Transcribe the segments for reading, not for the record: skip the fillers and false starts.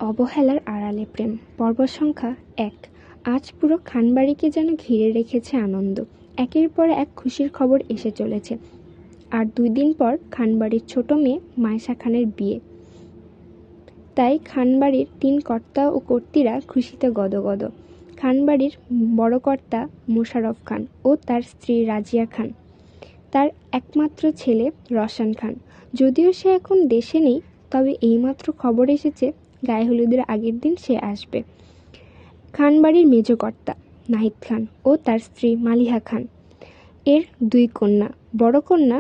অবহেলার আড়ালে প্রেম পর্ব সংখ্যা ১। আজ পুরো খানবাড়িকে যেন ঘিরে রেখেছে আনন্দ। একের পর এক খুশির খবর এসে চলেছে। আর ২ দিন পর খানবাড়ির ছোট মেয়ে মায়েশা খানের বিয়ে। তাই খানবাড়ির ৩ কর্তা ও কর্ত্রীরা খুশিতে গদগদ। খানবাড়ির বড় কর্তা মোশাররফ খান ও তার স্ত্রী রাজিয়া খান, তার একমাত্র ছেলে রওশন খান। যদিও সে এখন দেশে নেই, তবে এইমাত্র খবর এসেছে গায়ে হলুদের আগের দিন সে আসবে। খানবাড়ির মেজ কর্তা নাহিদ খান ও তার স্ত্রী মালিহা খান এর ২ কন্যা, বড় কন্যা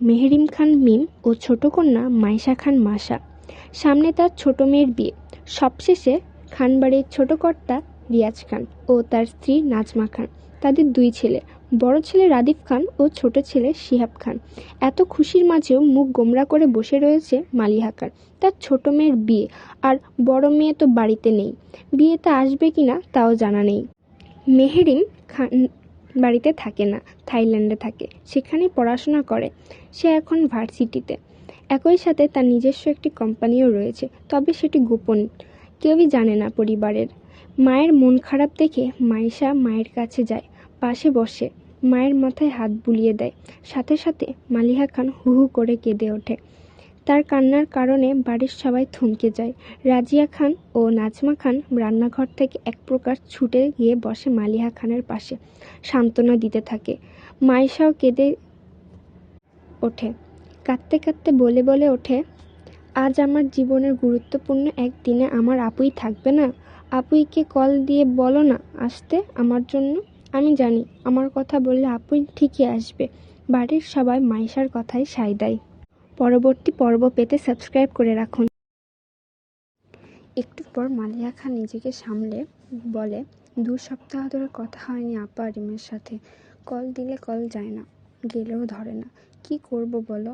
মেহরিম খান মিম ও ছোট কন্যা মায়েশা খান মাসা। সামনে তার ছোট মেয়ের বিয়ে। সবশেষে খানবাড়ির ছোট কর্তা রিয়াজ খান ও তার স্ত্রী নাজমা খান, তাদের ২ ছেলে, বড় ছেলে রাদিফ খান ও ছোট ছেলে শিহাব খান। এত খুশির মাঝেও মুখ গোমড়া করে বসে রয়েছে মালিহা খান। তার ছোট মেয়ের বিয়ে, আর বড় মেয়ে তো বাড়িতে নেই। বিয়েতে আসবে কিনা তাও জানা নেই। মেহরিম খান বাড়িতে থাকে না, থাইল্যান্ডে থাকে, সেখানেই পড়াশোনা করে। সে এখন ভার্সিটিতে। একই সাথে তার নিজস্ব একটি কোম্পানিও রয়েছে, তবে সেটি গোপন, কেউই জানে না পরিবারের। মায়ের মন খারাপ দেখে মায়েশা মায়ের কাছে যায়, পাশে বসে মায়ের মাথায় হাত বুলিয়ে দেয়। সাথে সাথে মালিহা খান হু হু করে কেঁদে ওঠে। তার কান্নার কারণে বাড়ির সবাই থমকে যায়। রাজিয়া খান ও নাজমা খান রান্নাঘর থেকে এক প্রকার ছুটে গিয়ে বসে মালিহা খানের পাশে, সান্ত্বনা দিতে থাকে। মায়েশাও কেঁদে ওঠে, কাঁদতে কাঁদতে বলে ওঠে, আজ আমার জীবনের গুরুত্বপূর্ণ এক দিনে আমার আপুই থাকবে না? আপুইকে কল দিয়ে বলো না আসতে আমার জন্য। আমি জানি আমার কথা বললে আপুই ঠিকই আসবে। বাড়ির সবাই মায়েশার কথায় সায় দেয়। পরবর্তী পর্ব পেতে সাবস্ক্রাইব করে রাখুন। একটু পর মালিহা খান নিজেকে সামলে বলে, ২ সপ্তাহ ধরে কথা হয়নি আপা রিমের সাথে। কল দিলে কল যায় না, গেলেও ধরে না। কি করব বলো?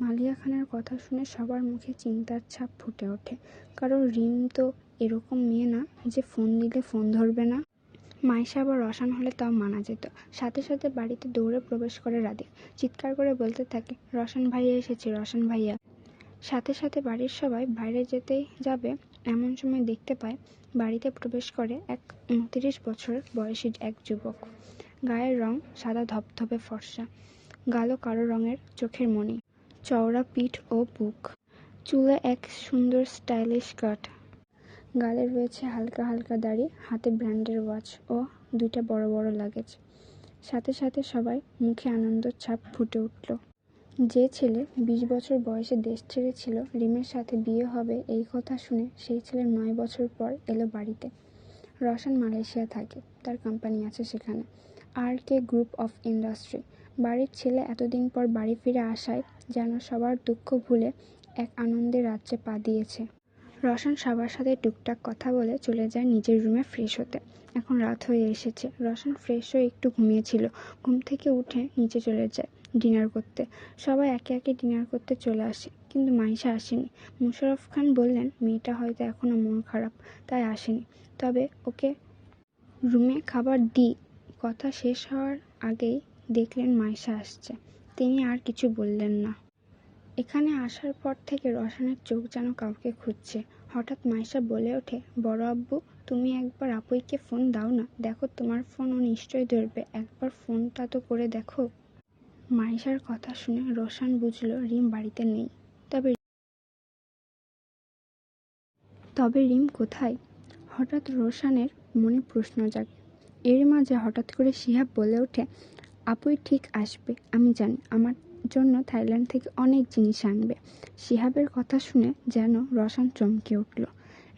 মালিহা খানের কথা শুনে সবার মুখে চিন্তার ছাপ ফুটে ওঠে। কারণ রিম তো এরকম মেয়ে না যে ফোন দিলে ফোন ধরবে না। মায়েশা বা রওশন হলে তাও মানা যেত। সাথে সাথে বাড়িতে দৌড়ে প্রবেশ করে রাদিফ, চিৎকার করে বলতে থাকে, রওশন ভাইয়া এসেছে, রওশন ভাইয়া। সাথে সাথে বাড়ির সবাই বাইরে যেতেই যাবে এমন সময় দেখতে পায় বাড়িতে প্রবেশ করে এক ২৯ বছর বয়সী এক যুবক। গায়ের রং সাদা ধবধবে ফর্সা, গাঢ় কালো রঙের চোখের মণি, চওড়া পিঠ ও বুক, চুলে এক সুন্দর স্টাইলিশ কাট, গালে রয়েছে হালকা হালকা দাড়ি, হাতে ব্র্যান্ডের ওয়াচ ও 2টা বড় বড় লাগেজ। সাথে সাথে সবাই মুখে আনন্দের ছাপ ফুটে উঠল। যে ছেলে ২০ বছর বয়সে দেশ ছেড়েছিল রিমের সাথে বিয়ে হবে এই কথা শুনে, সেই ছেলে ৯ বছর পর এলো বাড়িতে। রওশন মালয়েশিয়া থাকে, তার কোম্পানি আছে সেখানে, RK গ্রুপ অফ ইন্ডাস্ট্রি। বাড়ির ছেলে এতদিন পর বাড়ি ফিরে আসায় যেন সবার দুঃখ ভুলে এক আনন্দের রাজ্যে পা দিয়েছে। রওশন সবার সাথে টুকটাক কথা বলে চলে যায় নিজের রুমে ফ্রেশ হতে। এখন রাত হয়ে এসেছে। রওশন ফ্রেশ হয়ে একটু ঘুমিয়েছিল, ঘুম থেকে উঠে নিচে চলে যায় ডিনার করতে। সবাই একে একে ডিনার করতে চলে আসে, কিন্তু মায়েশা আসেনি। মোশাররফ খান বললেন মেয়েটা হয়তো এখনো মন খারাপ, তাই আসেনি। তবে ওকে রুমে খাবার দিই। কথা শেষ হওয়ার আগেই দেখলেন মায়েশা আসছে। তিনি আর কিছু বললেন না। এখানে আসার পর থেকে রওশনের চোখ যেন কাউকে খুঁজছে। হঠাৎ মায়েশা বলে ওঠে, বড় আব্বু, তুমি একবার আপুইকে ফোন দাও না, দেখো তোমার ফোন ও নিশ্চয়ই ধরবে, একবার ফোনটা তো করে দেখো। মায়েশার কথা শুনে রওশন বুঝল রিম বাড়িতে নেই। তবে রিম কোথায়? হঠাৎ রওশনের মনে প্রশ্ন জাগে। এর মাঝে হঠাৎ করে শিহাব বলে ওঠে, আপুই ঠিক আসবে, আমি জানি, আমার জন্য থাইল্যান্ড থেকে অনেক জিনিস আনবে। শিহাবের কথা শুনে যেন রওশন চমকে উঠল।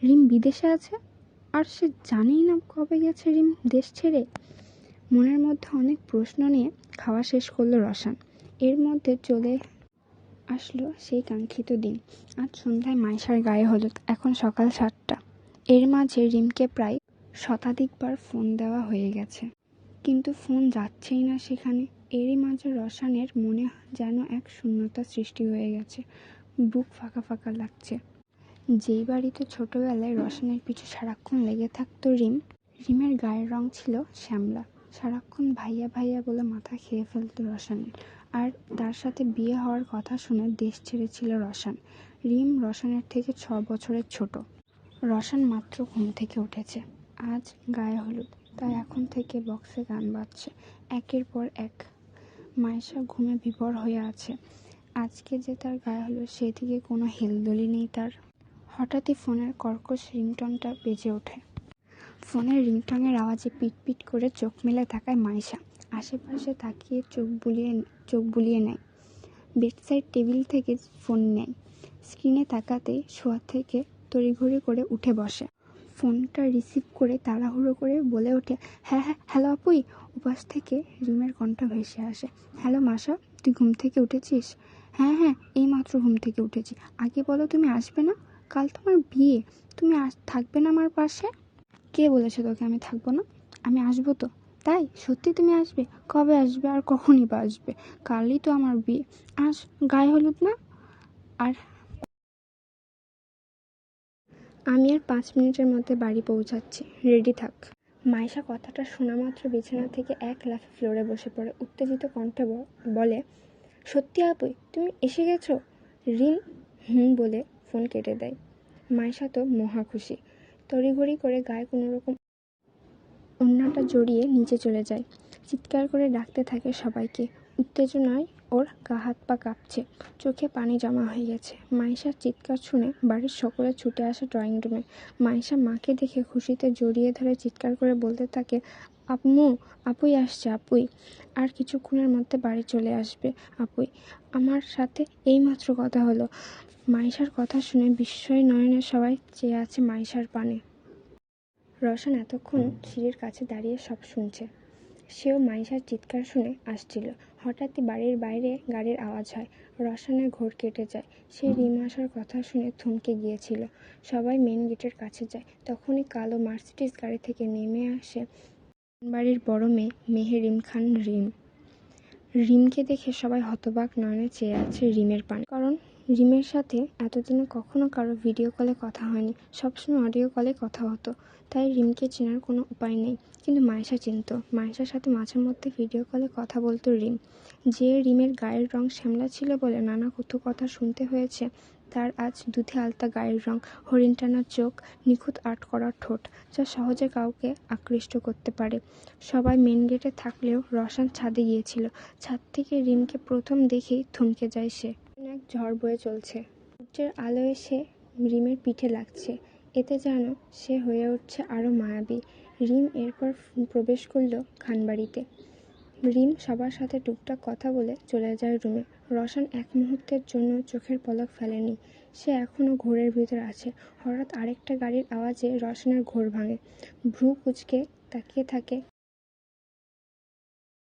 রিম বিদেশে আছে, আর সে জানেই না কবে গেছে রিম দেশ ছেড়ে। মনের মধ্যে অনেক প্রশ্ন নিয়ে খাওয়া শেষ করলো রওশন। এর মধ্যে চলে আসলো সেই কাঙ্ক্ষিত দিন। আজ সন্ধ্যায় মায়েশার গায়ে হলুদ, এখন সকাল 7টা। এর মাঝে রিমকে প্রায় শতাধিকবার ফোন দেওয়া হয়ে গেছে, কিন্তু ফোন যাচ্ছেই না সেখানে। এরই মাঝে রওশনের মনে যেন এক শূন্যতা সৃষ্টি হয়ে গেছে, বুক ফাঁকা ফাঁকা লাগছে। যেই বাড়িতে ছোটবেলায় রওশনের পিছু সারাক্ষণ লেগে থাকতো রিমের গায়ের রং ছিল শ্যামলা। সারাক্ষণ ভাইয়া ভাইয়া বলে মাথা খেয়ে ফেলতো রওশনের। আর তার সাথে বিয়ে হওয়ার কথা শুনে দেশ ছেড়েছিল রওশন। রিম রওশনের থেকে 6 বছরের ছোট। রসান মাত্র ঘুম থেকে উঠেছে। আজ গায়ে হলুদ, তাই এখন থেকে বক্সে গান বাজছে একের পর এক। মায়েশা ঘুমে বিভোর হয়ে আছে। আজকে যে তার গায়ে হলুদ সেদিকে কোনো হেলদোলই নেই তার। হঠাৎই ফোনের কর্কশ রিংটনটা বেজে ওঠে। ফোনের রিংটনের আওয়াজে পিটপিট করে চোখ মেলে তাকায় মায়েশা। আশেপাশে তাকিয়ে চোখ বুলিয়ে নেয়। বেডসাইড টেবিল থেকে ফোন নেয়। স্ক্রিনে তাকাতেই শোয়া থেকে তড়িঘড়ি করে উঠে বসে। ফোনটা রিসিভ করে তাড়াহুড়ো করে বলে ওঠে, হ্যাঁ হ্যাঁ, হ্যালো আপুই। উপাস থেকে রিমের কণ্ঠ ভেসে আসে। হ্যালো মাসা, তুই ঘুম থেকে উঠেছিস? হ্যাঁ হ্যাঁ, এইমাত্র ঘুম থেকে উঠেছি। আগে বলো, তুমি আসবে না? কাল তোমার বিয়ে, তুমি থাকবে না আমার পাশে? কে বলেছে তোকে আমি থাকবো না? আমি আসবো তো। তাই? সত্যি তুমি আসবে? কবে আসবে আর কখনই বা আসবে? কালই তো আমার বিয়ে। গায়ে হলুদ না? আর আমি আর 5 মিনিটের মধ্যে বাড়ি পৌঁছাচ্ছি, রেডি থাক। মাইশা কথাটা শোনা মাত্র বিছানা থেকে এক লাফে ফ্লোরে বসে পড়ে। উত্তেজিত কণ্ঠে বলে, সত্যি আপুই, তুমি এসে গেছো? রিম বলে ফোন কেটে দেয়। মাইশা তো মহা খুশি। তড়িঘড়ি করে গায়ে কোনোরকম ওড়নাটা জড়িয়ে নিচে চলে যায়। চিৎকার করে ডাকতে থাকে সবাইকে। উত্তেজনায় ওর গা হাত পা কাঁপছে, চোখে পানি জমা হয়ে গেছে। মাইশার চিৎকার শুনে বাড়ির সকলে ছুটে আসে ড্রয়িং রুমে। মাইশা মাকে দেখে খুশিতে জড়িয়ে ধরে চিৎকার করে বলতে থাকে, আম্মু, আপুই আসছে আপুই। আর কিছুক্ষণের মধ্যে বাড়ি চলে আসবে আপুই। আমার সাথে এইমাত্র কথা হলো। মাইশার কথা শুনে বিস্ময় নয়নে সবাই চেয়ে আছে মাইশার পানে। রসান এতক্ষণ সিঁড়ির কাছে দাঁড়িয়ে সব শুনছে। সেও মাইশার চিৎকার শুনে আসছিল। হঠাৎই বাড়ির বাইরে গাড়ির আওয়াজ হয়। রসানের ঘোর কেটে যায়। সে রিম আসার কথা শুনে থমকে গিয়েছিল। সবাই মেন গেটের কাছে যায়। তখনই কালো মার্সিডিজ গাড়ি থেকে নেমে আসে বাড়ির বড় মেয়ে মেহেরিম খান রিম। রিমকে দেখে সবাই হতবাক নয়নে চেয়ে আছে রিমের পানে। কারণ রিমের সাথে এতদিনে কখনো কারো ভিডিও কলে কথা হয়নি, সবসময় অডিও কলে কথা হতো। তাই রিমকে চেনার কোনো উপায় নেই। কিন্তু মায়েশা চিনত। মায়েশার সাথে মাঝে মধ্যে ভিডিও কলে কথা বলতো রিম। যে রিমের গায়ের রং শ্যামলা ছিল বলে নানা কটু কথা শুনতে হয়েছে, তার আজ দুধে আলতা গায়ের রং, হরিণ টানা চোখ, নিখুঁত আর্ট করা ঠোঁট, যা সহজে কাউকে আকৃষ্ট করতে পারে। সবাই মেন গেটে থাকলেও রসান ছাদে গিয়েছিল। ছাদ থেকে রিমকে প্রথম দেখেই থমকে যায় সে। এক ঝড় বয়ে চলছে। সূর্যের আলো এসে রিমের পিঠে লাগছে। এতে যেন সে হয়ে উঠছে আরও মায়াবী। রিম এরপর প্রবেশ করল খানবাড়িতে। রিম সবার সাথে টুকটাক কথা বলে চলে যায় রুমে। রসান এক মুহূর্তের জন্য চোখের পলক ফেলেনি। সে এখনও ঘোরের ভিতর আছে। হঠাৎ আরেকটা গাড়ির আওয়াজে রসানের ঘোর ভাঙে। ভ্রু কুঁচকে তাকিয়ে থাকে